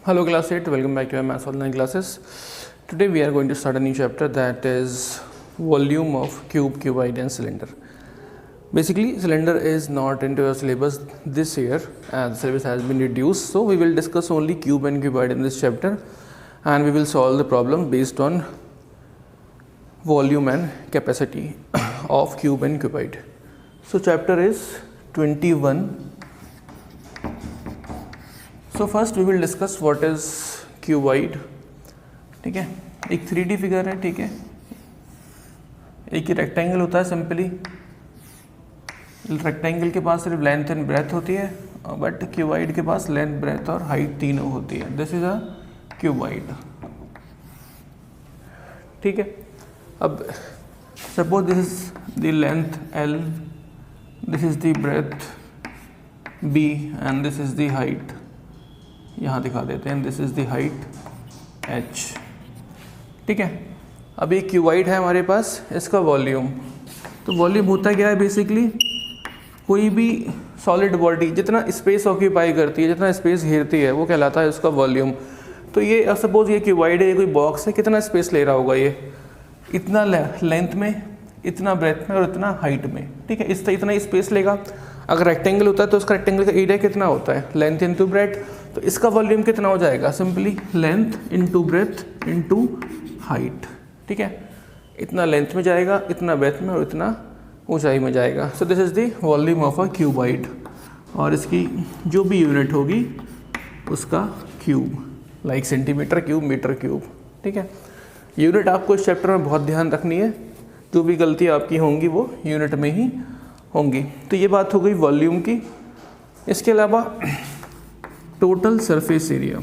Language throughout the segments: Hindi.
Hello class 8, welcome back to our maths online classes. Today we are going to start a new chapter, that is volume of cube, cuboid and cylinder. Basically cylinder is not into your syllabus this year and the syllabus has been reduced, so we will discuss only cube and cuboid in this chapter and we will solve the problem based on volume and capacity of cube and cuboid. So chapter is 21. So first we will discuss what is cuboid. ठीक है, एक 3D फिगर है. ठीक है, एक ही रेक्टेंगल होता है. सिंपली रेक्टेंगल के पास सिर्फ लेंथ एंड ब्रेथ होती है, बट क्यूबॉइड के पास लेंथ, ब्रेथ और हाइट तीनों होती है. This is a cuboid. ठीक है, अब suppose this is the length L, this is the breadth B and this is the height. यहाँ दिखा देते हैं, this is the height H. ठीक है, अब एक क्यूबॉइड है हमारे पास, इसका वॉल्यूम. तो वॉल्यूम होता क्या है, बेसिकली कोई भी सॉलिड बॉडी जितना स्पेस ऑक्यूपाई करती है, जितना स्पेस घेरती है, वो कहलाता है उसका वॉल्यूम. तो ये सपोज ये क्यूबॉइड है, कोई बॉक्स है, कितना स्पेस ले रहा होगा ये, इतना लेंथ में, इतना ब्रेथ में और इतना हाइट में. ठीक है, इतना स्पेस लेगा. अगर रेक्टेंगल होता है तो उसका रेक्टेंगल का एरिया कितना होता है, लेंथ इंटू ब्रेथ. तो इसका वॉल्यूम कितना हो जाएगा, simply length into breadth into height. ठीक है, इतना लेंथ में जाएगा, इतना ब्रेथ में और इतना ऊंचाई में जाएगा. So this is the volume of a cuboid. और इसकी जो भी यूनिट होगी उसका cube, like centimetre cube, metre cube. ठीक है, यूनिट आपको इस चैप्टर में बहुत ध्यान रखनी है. जो भी गलती आपकी होंगी वो यूनिट में ही होंगी. तो ये बात हो गई वॉल्यूम की. इसके अलावा टोटल सरफेस एरिया.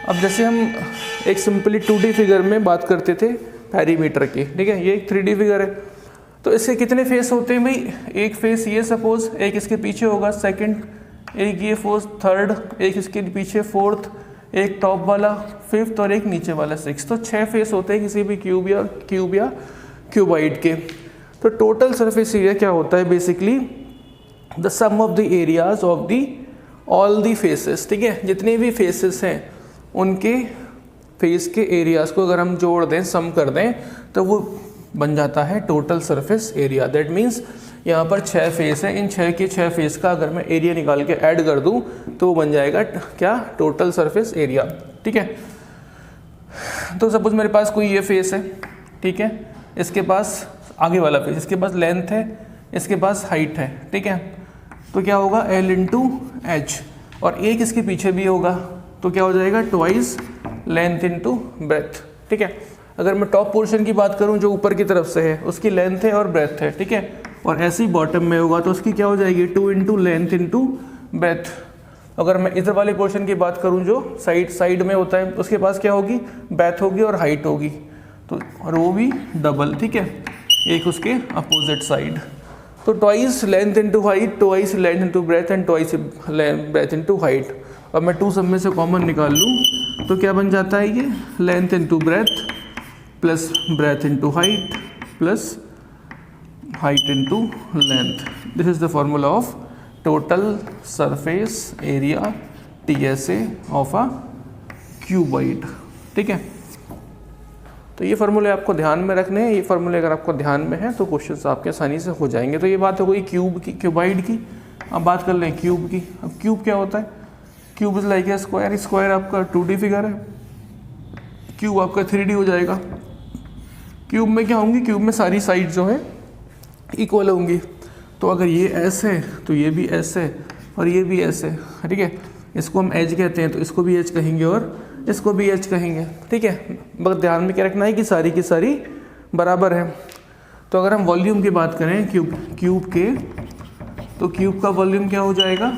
अब जैसे हम एक सिंपली 2D फिगर में बात करते थे पेरीमीटर की. ठीक है, ये एक 3D फिगर है. तो इसके कितने फेस होते हैं भाई, एक फेस ये सपोज, एक इसके पीछे होगा सेकंड, एक ये फोर्थ थर्ड, एक इसके पीछे फोर्थ, एक टॉप वाला फिफ्थ और एक नीचे वाला सिक्स. तो 6 फेस होते हैं किसी भी क्यूब या क्यूबॉइड के. तो टोटल सरफेस एरिया क्या होता है, basically the sum of the areas of the all the faces. ठीक है, जितने भी फेसेस हैं उनके फेस के एरियाज को अगर हम जोड़ दें, सम कर दें, तो वो बन जाता है total surface area. That means यहाँ पर 6 फेस है, इन 6 के 6 फेस का अगर मैं एरिया निकाल के ऐड कर दूँ तो वो बन जाएगा क्या, टोटल सरफेस एरिया. ठीक है, तो सपोज मेरे पास कोई ये फेस है. ठीक है, इसके पास आगे वाला फेस, इसके पास लेंथ है, इसके पास हाइट है. ठीक है, तो क्या होगा L इंटू H, और एक इसके पीछे भी होगा तो क्या हो जाएगा, ट्वाइस लेंथ इंटू ब्रेथ. ठीक है, अगर मैं टॉप पोर्शन की बात करूं जो ऊपर की तरफ से है, उसकी लेंथ है और ब्रेथ है. ठीक है, और ऐसे ही बॉटम में होगा तो उसकी क्या हो जाएगी, 2 इंटू लेंथ इंटू ब्रेथ. अगर मैं इधर वाले पोर्शन की बात करूं जो साइड में होता है, उसके पास क्या होगी, ब्रेथ होगी और हाइट होगी, तो और वो भी डबल. ठीक है, एक उसके अपोजिट साइड. तो twice length into height, twice length into breadth and twice breath into height. अब मैं 2 सब में से कॉमन निकाल लूँ तो क्या बन जाता है, ये length into breadth plus breadth into height plus height into length. This is the formula of total surface area TSA of a cuboid. ठीक है, तो ये फार्मूले आपको ध्यान में रखने हैं. ये फार्मूले अगर आपको ध्यान में है तो क्वेश्चंस आपके आसानी से हो जाएंगे. तो ये बात हो गई क्यूब की, क्यूबॉइड की. अब बात कर लें क्यूब की. अब क्यूब क्या होता है, cube is like a square. Square आपका 2D फिगर है, क्यूब आपका 3D हो जाएगा. क्यूब में क्या होंगी, क्यूब में सारी साइड जो है इक्वल होंगी. तो अगर ये S है तो ये भी S है और ये भी S है. ठीक है, इसको हम एज कहते हैं तो इसको भी एज कहेंगे और इसको भी एच कहेंगे. ठीक है, बस ध्यान में क्या रखना है कि सारी की सारी बराबर है. तो अगर हम वॉल्यूम की बात करें क्यूब के, तो क्यूब का वॉल्यूम क्या हो जाएगा,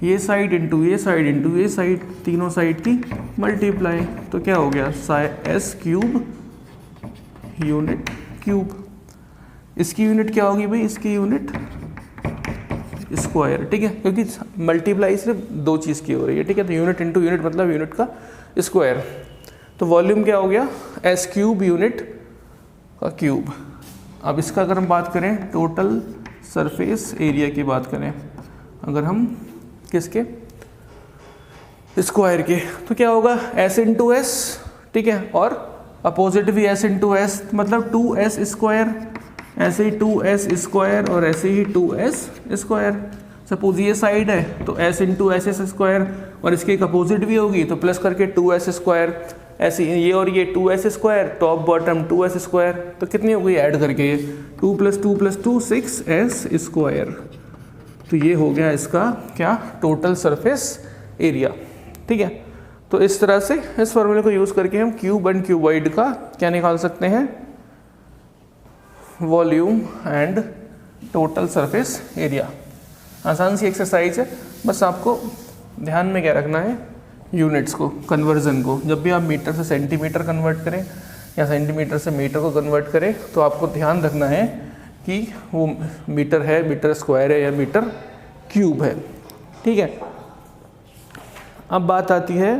ये साइड इंटू ये साइड इंटू ये साइड, तीनों साइड की मल्टीप्लाई. तो क्या हो गया, S क्यूब यूनिट क्यूब. इसकी यूनिट क्या होगी भाई, इसकी यूनिट स्क्वायर. ठीक है, क्योंकि मल्टीप्लाई सिर्फ 2 चीज़ की हो रही है. ठीक है, तो यूनिट इंटू यूनिट मतलब यूनिट का स्क्वायर. तो वॉल्यूम क्या हो गया, S क्यूब यूनिट का क्यूब. अब इसका अगर हम बात करें टोटल सरफेस एरिया की बात करें, अगर हम किसके, स्क्वायर के, तो क्या होगा s इंटू एस, ठीक है, और अपोजिट भी s इंटू एस, मतलब 2s स्क्वायर, ऐसे ही 2s स्क्वायर और ऐसे ही 2s स्क्वायर। सपोज ये साइड है तो s इंटू एस स्क्वायर, और इसकी एक अपोजिट भी होगी तो प्लस करके 2s स्क्वायर, ऐसे ये और ये 2s square, top bottom 2s square, तो कितनी हो गई ऐड करके ये 2 + 2 + 2 6s स्क्वायर। तो ये हो गया इसका क्या, टोटल सरफेस एरिया, ठीक है। तो इस तरह से इस फॉर्मूले को यूज़ करके हम क्यूब एंड क्यूबॉइड का क्या निकाल सकते हैं, volume and total surface area. आसान सी एक्सरसाइज है, बस आपको ध्यान में क्या रखना है, यूनिट्स को, कन्वर्जन को। जब भी आप मीटर से सेंटीमीटर कन्वर्ट करें या सेंटीमीटर से मीटर को कन्वर्ट करें तो आपको ध्यान रखना है कि वो मीटर है, मीटर स्क्वायर है या मीटर क्यूब है, ठीक है। अब बात आती है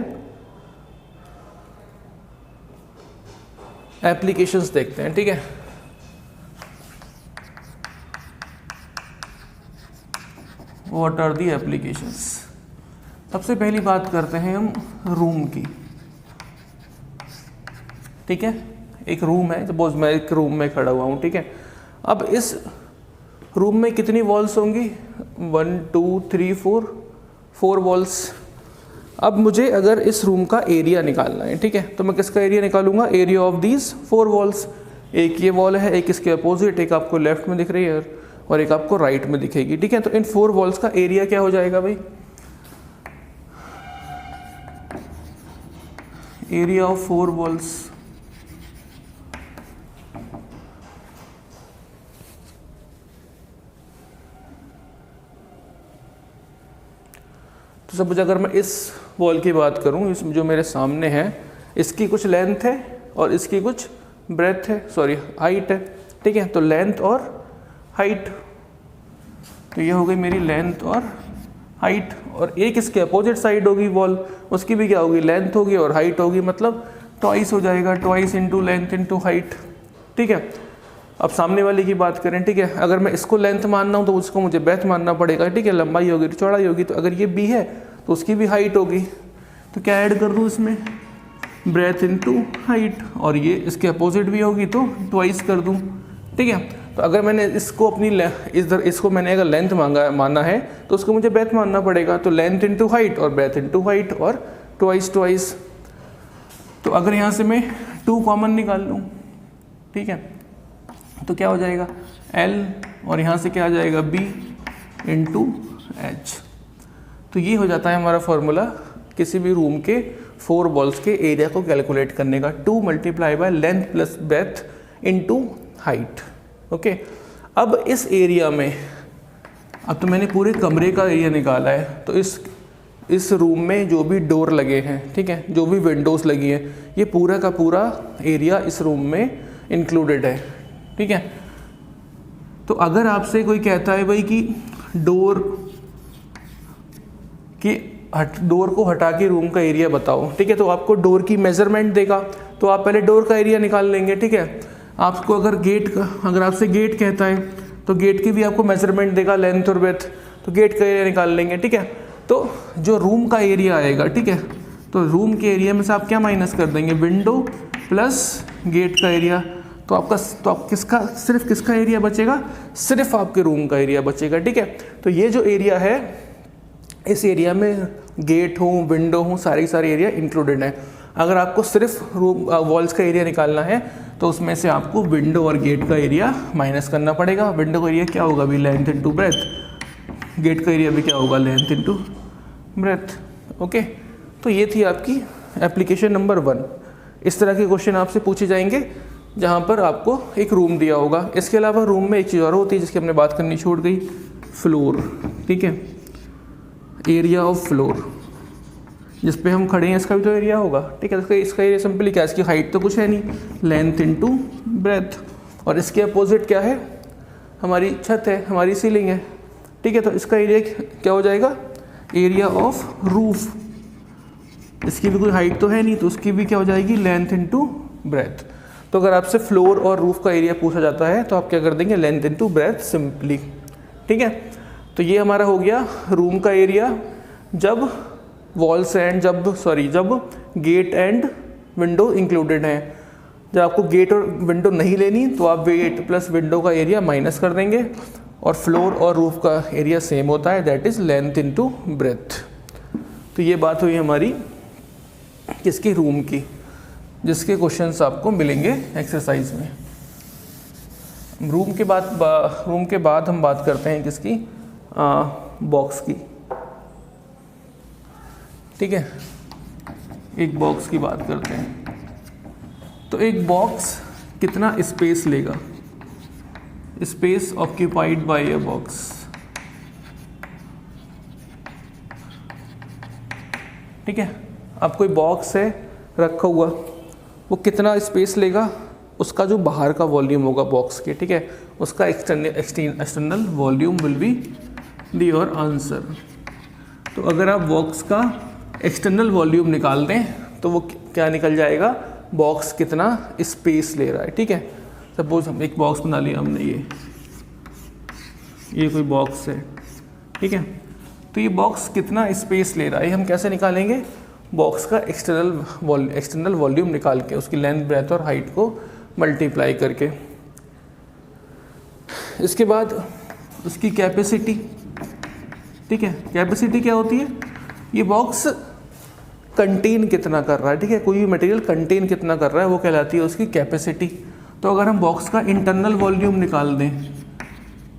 एप्लीकेशंस, देखते हैं, ठीक है। What are the applications. सबसे पहली बात करते हैं हम रूम की, ठीक है। एक रूम है, सपोज मैं एक रूम में खड़ा हुआ हूँ, ठीक है। अब इस रूम में कितनी वॉल्स होंगी, 1 2 3 4 वॉल्स। अब मुझे अगर इस रूम का एरिया निकालना है, ठीक है, तो मैं किसका एरिया निकालूंगा, एरिया ऑफ दीज 4 वॉल्स। एक ये वॉल है, एक इसके अपोजिट, एक आपको लेफ्ट में दिख रही है और एक आपको राइट में दिखेगी, ठीक है। तो इन 4 वॉल्स का एरिया क्या हो जाएगा भाई, एरिया ऑफ 4 वॉल्स, तो सपोज अगर मैं इस वॉल की बात करूं, इस जो मेरे सामने है, इसकी कुछ लेंथ है और इसकी कुछ ब्रेथ है, सॉरी हाइट है, ठीक है। तो लेंथ और हाइट, तो ये हो गई मेरी लेंथ और हाइट, और एक इसके अपोजिट साइड होगी वॉल, उसकी भी क्या होगी, लेंथ होगी और हाइट होगी, मतलब ट्वाइस हो जाएगा, twice into length into height, ठीक है। अब सामने वाली की बात करें, ठीक है, अगर मैं इसको लेंथ मानना हूँ तो उसको मुझे ब्रेथ मानना पड़ेगा, ठीक है, लंबाई होगी तो चौड़ाई होगी। तो अगर ये बी है तो उसकी भी हाइट होगी, तो क्या ऐड कर दूँ इसमें, ब्रेथ इंटू हाइट, और ये इसके अपोजिट भी होगी तो ट्वाइस कर दूँ, ठीक है। तो अगर मैंने इसको अपनी इसको मैंने अगर लेंथ माना है तो उसको मुझे ब्रेथ मानना पड़ेगा, तो लेंथ इंटू हाइट और ब्रेथ इंटू हाइट और ट्वाइस। तो अगर यहाँ से मैं 2 कॉमन निकाल लूँ, ठीक है, तो क्या हो जाएगा L, और यहाँ से क्या आ जाएगा B इंटू H। तो ये हो जाता है हमारा फॉर्मूला किसी भी रूम के 4 वॉल्स के एरिया को कैलकुलेट करने का, 2 × length plus breadth into height, okay. अब इस एरिया में, अब तो मैंने पूरे कमरे का एरिया निकाला है, तो इस रूम में जो भी डोर लगे हैं, ठीक है, जो भी विंडोज़ लगी हैं, ये पूरा का पूरा एरिया इस रूम में इंक्लूडेड है, ठीक है। तो अगर आपसे कोई कहता है भाई कि डोर को हटा के रूम का एरिया बताओ, ठीक है, तो आपको डोर की मेजरमेंट देगा, तो आप पहले डोर का एरिया निकाल लेंगे, ठीक है। आपको अगर आपसे गेट कहता है तो गेट की भी आपको मेजरमेंट देगा, लेंथ और ब्रेथ, तो गेट का एरिया निकाल लेंगे, ठीक है। तो जो रूम का एरिया आएगा, ठीक है, तो रूम के एरिया में से आप क्या माइनस कर देंगे, विंडो प्लस गेट का एरिया, तो आप सिर्फ किसका एरिया बचेगा, सिर्फ आपके रूम का एरिया बचेगा, ठीक है। तो ये जो एरिया है, इस एरिया में गेट हो, विंडो हो, सारे एरिया इंक्लूडेड है। अगर आपको सिर्फ रूम वॉल्स का एरिया निकालना है तो उसमें से आपको विंडो और गेट का एरिया माइनस करना पड़ेगा। विंडो का एरिया क्या होगा भी, लेंथ इंटू ब्रेथ, गेट का एरिया भी क्या होगा, लेंथ इंटू ब्रेथ, ओके। तो ये थी आपकी एप्लीकेशन नंबर 1। इस तरह के क्वेश्चन आपसे पूछे जाएंगे जहाँ पर आपको एक रूम दिया होगा। इसके अलावा रूम में एक चीज़ और होती है जिसकी हमने बात करनी छोड़ गई, फ्लोर, ठीक है, एरिया ऑफ फ्लोर, जिस पे हम खड़े हैं इसका भी तो एरिया होगा, ठीक है। इसका एरिया सिंपली क्या है, इसकी हाइट तो कुछ है नहीं, लेंथ इंटू ब्रेथ, और इसके अपोजिट क्या है, हमारी छत है, हमारी सीलिंग है, ठीक है। तो इसका एरिया क्या हो जाएगा, एरिया ऑफ रूफ, इसकी भी कोई हाइट तो है नहीं, तो उसकी भी क्या हो जाएगी, लेंथ इंटू ब्रेथ। तो अगर आपसे फ्लोर और रूफ का एरिया पूछा जाता है तो आप क्या कर देंगे, लेंथ इंटू ब्रेथ सिंपली, ठीक है। तो ये हमारा हो गया रूम का एरिया जब वॉल्स एंड जब गेट एंड विंडो इंक्लूडेड हैं। जब आपको गेट और विंडो नहीं लेनी तो आप गेट प्लस विंडो का एरिया माइनस कर देंगे, और फ्लोर और रूफ का एरिया सेम होता है, that is length into breadth. तो ये बात हुई हमारी किसकी, रूम की, जिसके क्वेश्चंस आपको मिलेंगे एक्सरसाइज में। रूम के बाद हम बात करते हैं किसकी, बॉक्स की, ठीक है। एक बॉक्स की बात करते हैं। तो एक बॉक्स कितना स्पेस लेगा, space occupied by a box. ठीक है, अब कोई बॉक्स है रखा हुआ, वो कितना स्पेस लेगा, उसका जो बाहर का वॉल्यूम होगा बॉक्स के, ठीक है, उसका external volume will be your answer. तो अगर आप बॉक्स का एक्सटर्नल वॉल्यूम निकाल दें तो वो क्या निकल जाएगा, बॉक्स कितना स्पेस ले रहा है, ठीक है। सपोज हम एक बॉक्स बना लिया हमने, ये कोई बॉक्स है, ठीक है। तो ये बॉक्स कितना स्पेस ले रहा है, हम कैसे निकालेंगे, बॉक्स का एक्सटर्नल वॉल्यूम निकाल के उसकी लेंथ ब्रेथ और हाइट को मल्टीप्लाई करके। इसके बाद उसकी कैपेसिटी, ठीक है। कैपेसिटी क्या होती है, ये बॉक्स कंटेन कितना कर रहा है, ठीक है, कोई भी मटेरियल कंटेन कितना कर रहा है वो कहलाती है उसकी कैपेसिटी। तो अगर हम बॉक्स का इंटरनल वॉल्यूम निकाल दें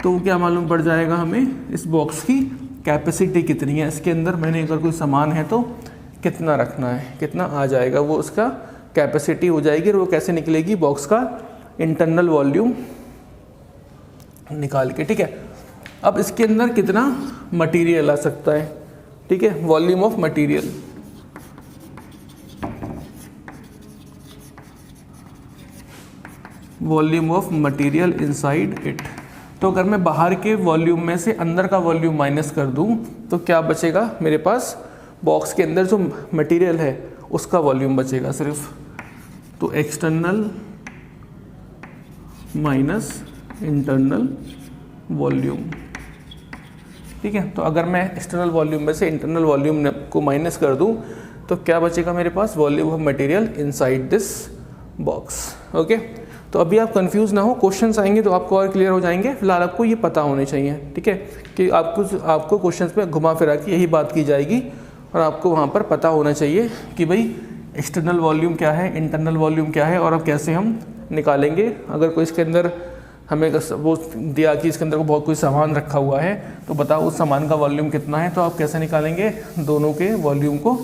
तो क्या मालूम पड़ जाएगा हमें, इस बॉक्स की कैपेसिटी कितनी है, इसके अंदर मैंने अगर कोई सामान है तो कितना रखना है, कितना आ जाएगा, वो उसका कैपेसिटी हो जाएगी। और वो कैसे निकलेगी, बॉक्स का इंटरनल वॉल्यूम निकाल के, ठीक है। अब इसके अंदर कितना मटेरियल आ सकता है, ठीक है, volume of material. Volume of material inside it. तो अगर मैं बाहर के वॉल्यूम में से अंदर का वॉल्यूम माइनस कर दूं तो क्या बचेगा मेरे पास, बॉक्स के अंदर जो मटेरियल है उसका वॉल्यूम बचेगा सिर्फ। तो एक्सटर्नल माइनस इंटरनल वॉल्यूम, ठीक है। तो अगर मैं एक्सटर्नल वॉल्यूम में से इंटरनल वॉल्यूम को माइनस कर दूं तो क्या बचेगा मेरे पास, volume of material inside this box. Okay, तो अभी आप कंफ्यूज ना हो, क्वेश्चंस आएंगे तो आपको और क्लियर हो जाएंगे। फिलहाल आपको ये पता होने चाहिए, ठीक है, कि आपको क्वेश्चंस में घुमा फिरा के यही बात की जाएगी और आपको वहाँ पर पता होना चाहिए कि भाई एक्सटर्नल वॉल्यूम क्या है, इंटरनल वॉल्यूम क्या है, और अब कैसे हम निकालेंगे। अगर कोई इसके अंदर हमें वो दिया कि इसके अंदर को बहुत कोई सामान रखा हुआ है तो बताओ उस सामान का वॉल्यूम कितना है, तो आप कैसे निकालेंगे, दोनों के वॉल्यूम को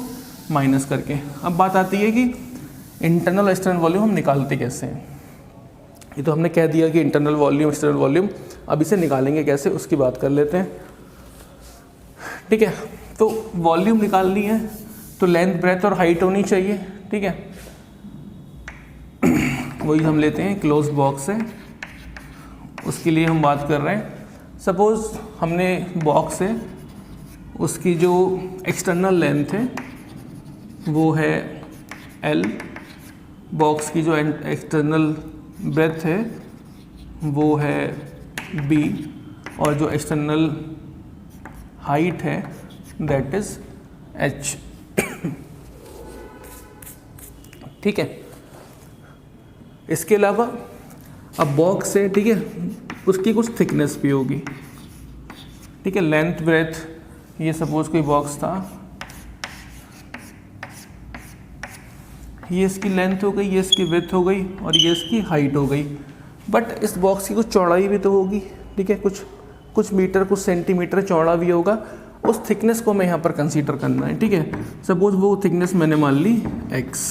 माइनस करके। अब बात आती है कि इंटरनल और एक्सटर्नल वॉल्यूम हम निकालते कैसे हैं। ये तो हमने कह दिया कि इंटरनल वॉल्यूम एक्सटर्नल वॉल्यूम, अब इसे निकालेंगे कैसे उसकी बात कर लेते हैं, ठीक है। तो वॉल्यूम निकालनी है तो लेंथ ब्रेथ और हाइट होनी चाहिए, ठीक है। वही हम लेते हैं क्लोज बॉक्स है, उसके लिए हम बात कर रहे हैं। सपोज हमने बॉक्स है, उसकी जो एक्सटर्नल लेंथ है वो है L, बॉक्स की जो एक्सटर्नल ब्रेथ है वो है B, और जो एक्सटर्नल हाइट है दैट इज H, ठीक है। इसके अलावा अब बॉक्स है, ठीक है, उसकी कुछ थिकनेस भी होगी, ठीक है, लेंथ ब्रेथ। ये सपोज कोई बॉक्स था, ये इसकी लेंथ हो गई, ये इसकी विड्थ हो गई और ये इसकी हाइट हो गई। बट इस बॉक्स की कुछ चौड़ाई भी तो होगी, ठीक है, कुछ मीटर कुछ सेंटीमीटर चौड़ा भी होगा। उस थिकनेस को मैं यहाँ पर कंसीडर करना है, ठीक है। सपोज वो थिकनेस मैंने मान ली x,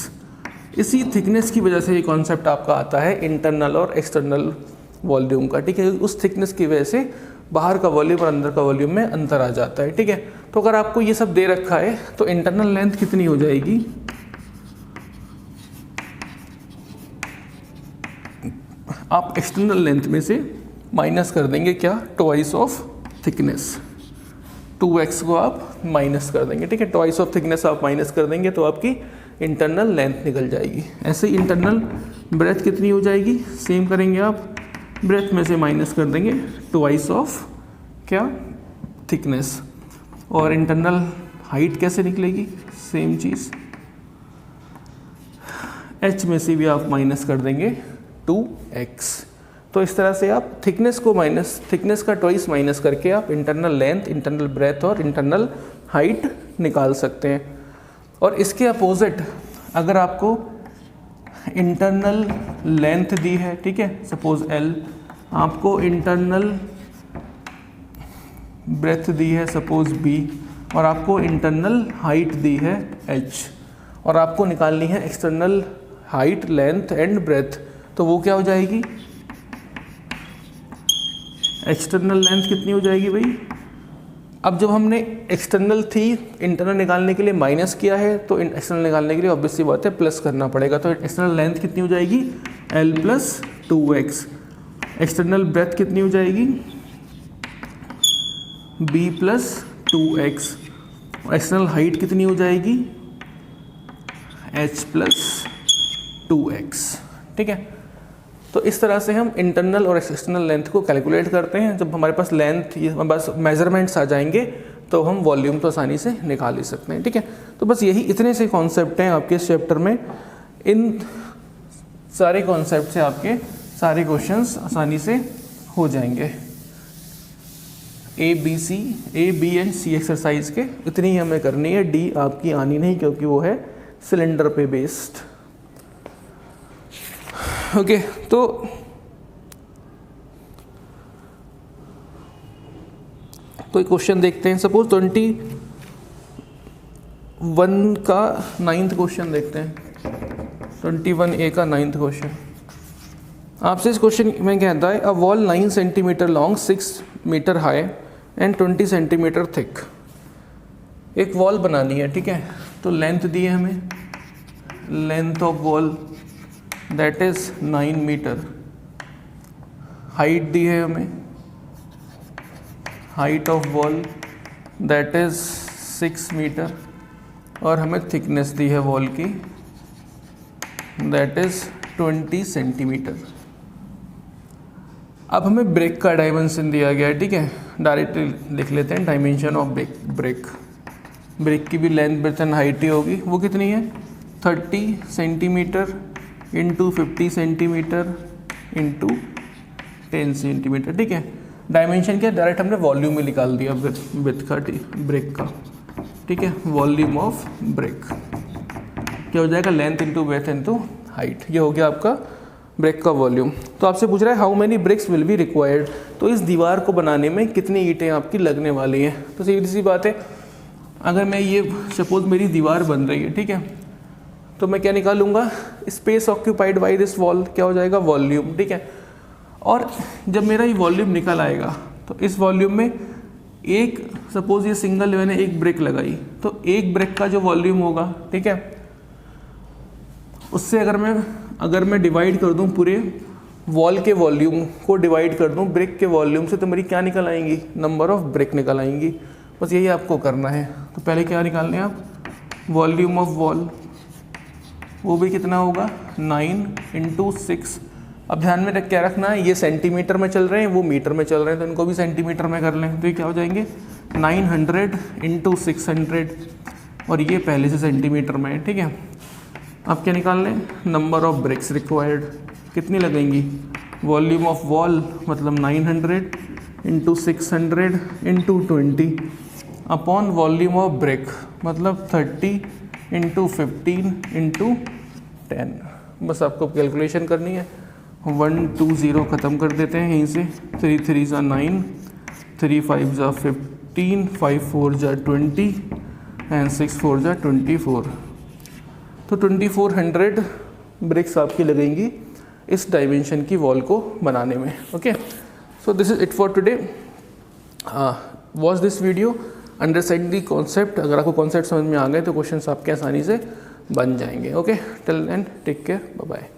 इसी थिकनेस की वजह से ये कॉन्सेप्ट आपका आता है इंटरनल और एक्सटर्नल वॉल्यूम का, ठीक है। उस थिकनेस की वजह से बाहर का वॉल्यूम और अंदर का वॉल्यूम में अंतर आ जाता है, ठीक है। तो अगर आपको ये सब दे रखा है तो इंटरनल लेंथ कितनी हो जाएगी, आप एक्सटर्नल लेंथ में से माइनस कर देंगे क्या, ट्वाइस ऑफ थिकनेस, 2x को आप माइनस कर देंगे, ठीक है। ट्वाइस ऑफ थिकनेस आप माइनस कर देंगे तो आपकी इंटरनल लेंथ निकल जाएगी। ऐसे ही इंटरनल ब्रेथ कितनी हो जाएगी, सेम करेंगे आप, ब्रेथ में से माइनस कर देंगे ट्वाइस ऑफ क्या, थिकनेस। और इंटरनल हाइट कैसे निकलेगी, सेम चीज़, h में से भी आप माइनस कर देंगे 2x। तो इस तरह से आप थिकनेस को थिकनेस का ट्वाइस माइनस करके आप इंटरनल लेंथ, इंटरनल ब्रेथ और इंटरनल हाइट निकाल सकते हैं। और इसके अपोजिट अगर आपको इंटरनल लेंथ दी है, ठीक है, सपोज l, आपको इंटरनल ब्रेथ दी है सपोज b, और आपको इंटरनल हाइट दी है h, और आपको निकालनी है external height, length and breadth, तो वो क्या हो जाएगी, एक्सटर्नल लेंथ कितनी हो जाएगी भाई। अब जब हमने एक्सटर्नल थी इंटरनल निकालने के लिए माइनस किया है, तो एक्सटर्नल निकालने के लिए ऑब्वियसली बात है प्लस करना पड़ेगा। तो एक्सटर्नल लेंथ कितनी हो जाएगी, l plus 2x। External breath कितनी हो जाएगी, b plus 2x। External height कितनी हो जाएगी, h प्लस 2x। ठीक है, तो इस तरह से हम इंटरनल और एक्सटर्नल लेंथ को कैलकुलेट करते हैं। जब हमारे पास लेंथ, ये हमारे पास मेजरमेंट्स आ जाएंगे तो हम वॉल्यूम तो आसानी से निकाल ही सकते हैं। ठीक है, तो बस यही इतने से कॉन्सेप्ट हैं आपके इस चैप्टर में। इन सारे कॉन्सेप्ट से आपके सारे क्वेश्चंस आसानी से हो जाएंगे। A B and C exercise के इतनी ही हमें करनी है, डी आपकी आनी नहीं क्योंकि वो है सिलेंडर पे बेस्ड। ओके, तो कोई क्वेश्चन देखते हैं। सपोज 21 का 9th क्वेश्चन देखते हैं। 21A का 9th क्वेश्चन आपसे इस क्वेश्चन में कहता है, a wall 9 centimetre long, 6 metre high and 20 centimetre thick. एक वॉल बनानी है, ठीक है, तो लेंथ दी है हमें, length of wall that is 9 metre, height दी है हमें, height of wall that is 6 metre, और हमें थिकनेस दी है वॉल की दैट इज 20 सेंटीमीटर। अब हमें ब्रेक का डायमेंशन दिया गया है, ठीक है, डायरेक्टली लिख लेते हैं डायमेंशन ऑफ ब्रेक। ब्रेक की भी लेंथ, ब्रेथ एंड हाइट ही होगी, वो कितनी है 30 centimetre into 50 centimetre into 10 centimetre. ठीक है, डायमेंशन क्या, डायरेक्ट हमने वॉल्यूम में निकाल दिया ब्रेथ का, ब्रेक का। ठीक है, वॉल्यूम ऑफ ब्रेक क्या हो जाएगा, length into breadth into height, ये हो गया आपका ब्रेक का वॉल्यूम। तो आपसे पूछ रहा है how many BRICS will be required, तो इस दीवार को बनाने में कितनी ईंटें आपकी लगने वाली हैं। तो सीधी सी बात है, अगर मैं ये सपोज मेरी दीवार बन रही है, ठीक है, तो मैं क्या निकालूंगा, space occupied by this wall, क्या हो जाएगा वॉल्यूम। ठीक है, और जब मेरा ये वॉल्यूम निकल आएगा तो इस वॉल्यूम में एक, सपोज ये सिंगल मैंने एक ब्रिक लगाई, तो एक ब्रिक का जो वॉल्यूम होगा, ठीक है, उससे अगर मैं डिवाइड कर दूं पूरे वॉल के वॉल्यूम को डिवाइड कर दूं ब्रिक के वॉल्यूम से, तो मेरी क्या निकल आएंगी, नंबर ऑफ ब्रिक निकल आएंगी। बस यही आपको करना है। तो पहले क्या निकालने हैं आप, वॉल्यूम ऑफ वॉल, वो भी कितना होगा 9 इंटू 6। अब ध्यान में क्या रखना है, ये सेंटीमीटर में चल रहे हैं, वो मीटर में चल रहे हैं, तो इनको भी सेंटीमीटर में कर लें। तो ये क्या हो जाएंगे 900 इंटू 600, और ये पहले से सेंटीमीटर में है। ठीक है, अब क्या निकाल लें, नंबर ऑफ ब्रिक्स रिक्वायर्ड, कितनी लगेंगी, वॉल्यूम ऑफ वॉल मतलब 900 into 600 into 20 upon volume of brick मतलब 30 इंटू 15 इंटू 10। बस आपको कैलकुलेशन करनी है। 120 ख़त्म कर देते हैं यहीं से, 3 3 ज़ा 9, 3 5 ज़ा 15, 5 4 ज़ा 20 एंड 6 4 ज़ा 24। तो 2400 ब्रिक्स आपकी लगेंगी इस डायमेंशन की वॉल को बनाने में। Okay, so this is it for today. Watch this video, understand the concept. अगर आपको कॉन्सेप्ट समझ में आ गए तो क्वेश्चंस आपके आसानी से बन जाएंगे। Okay, till then take care, bye bye.